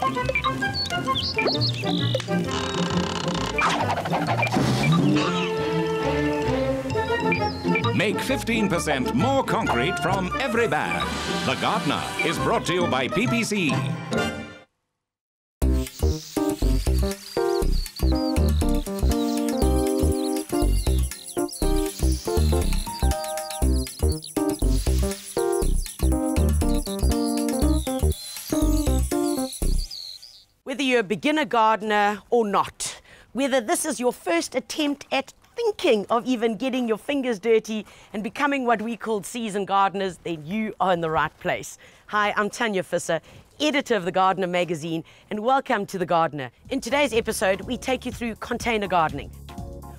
Make 15% more concrete from every bag. The Gardener is brought to you by PPC. Whether you're a beginner gardener or not, whether this is your first attempt at thinking of even getting your fingers dirty and becoming what we call seasoned gardeners, then you are in the right place. Hi, I'm Tanya Visser, editor of the Gardener magazine, and welcome to The Gardener. In today's episode, we take you through container gardening.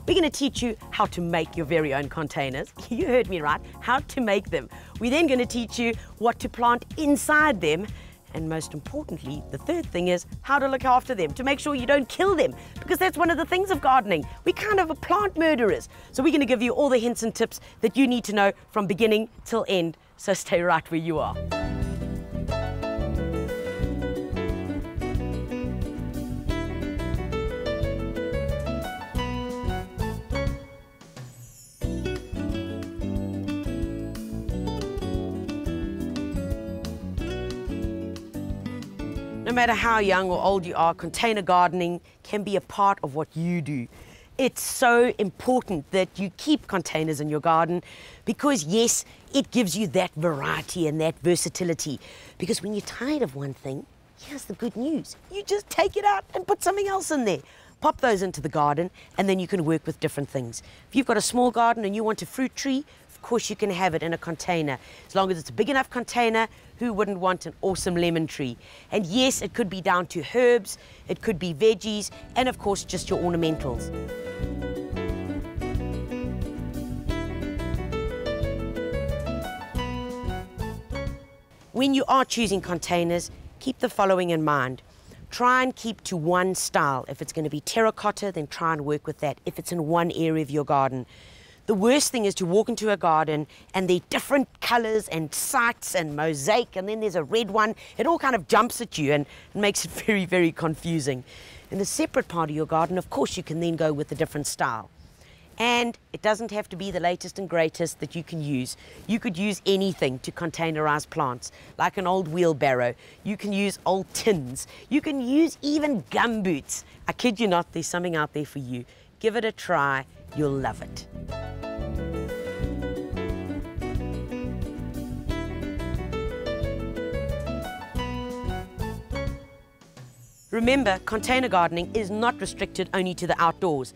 We're going to teach you how to make your very own containers. You heard me right, how to make them. We're then going to teach you what to plant inside them. And most importantly, the third thing is how to look after them, to make sure you don't kill them, because that's one of the things of gardening. We kind of are plant murderers. So we're going to give you all the hints and tips that you need to know from beginning till end. So stay right where you are. No matter how young or old you are, container gardening can be a part of what you do. It's so important that you keep containers in your garden because, yes, it gives you that variety and that versatility. Because when you're tired of one thing, here's the good news. You just take it out and put something else in there. Pop those into the garden and then you can work with different things. If you've got a small garden and you want a fruit tree, of course you can have it in a container. As long as it's a big enough container, who wouldn't want an awesome lemon tree? And yes, it could be down to herbs, it could be veggies, and of course just your ornamentals. When you are choosing containers, keep the following in mind. Try and keep to one style. If it's going to be terracotta, then try and work with that if it's in one area of your garden. The worst thing is to walk into a garden and there are different colours and sites and mosaic, and then there's a red one. It all kind of jumps at you and makes it very, very confusing. In a separate part of your garden, of course, you can then go with a different style. And it doesn't have to be the latest and greatest that you can use. You could use anything to containerize plants, like an old wheelbarrow. You can use old tins. You can use even gumboots. I kid you not, there's something out there for you. Give it a try. You'll love it. Remember, container gardening is not restricted only to the outdoors.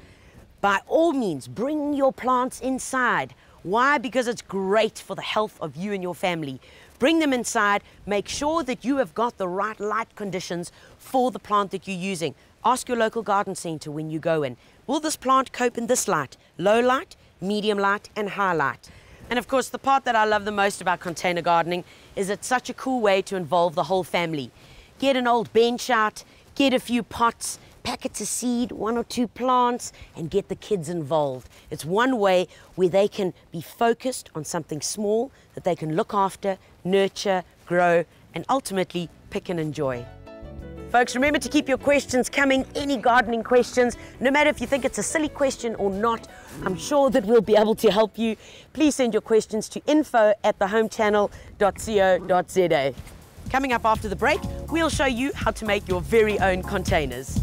By all means, bring your plants inside. Why? Because it's great for the health of you and your family. Bring them inside, make sure that you have got the right light conditions for the plant that you're using. Ask your local garden centre when you go in, will this plant cope in this light? Low light, medium light and high light. And of course, the part that I love the most about container gardening is it's such a cool way to involve the whole family. Get an old bench out, get a few pots, packets of seed, 1 or 2 plants, and get the kids involved. It's one way where they can be focused on something small that they can look after, nurture, grow, and ultimately pick and enjoy. Folks, remember to keep your questions coming, any gardening questions, no matter if you think it's a silly question or not. I'm sure that we'll be able to help you. Please send your questions to info@thehomechannel.co.za. Coming up after the break, we'll show you how to make your very own containers.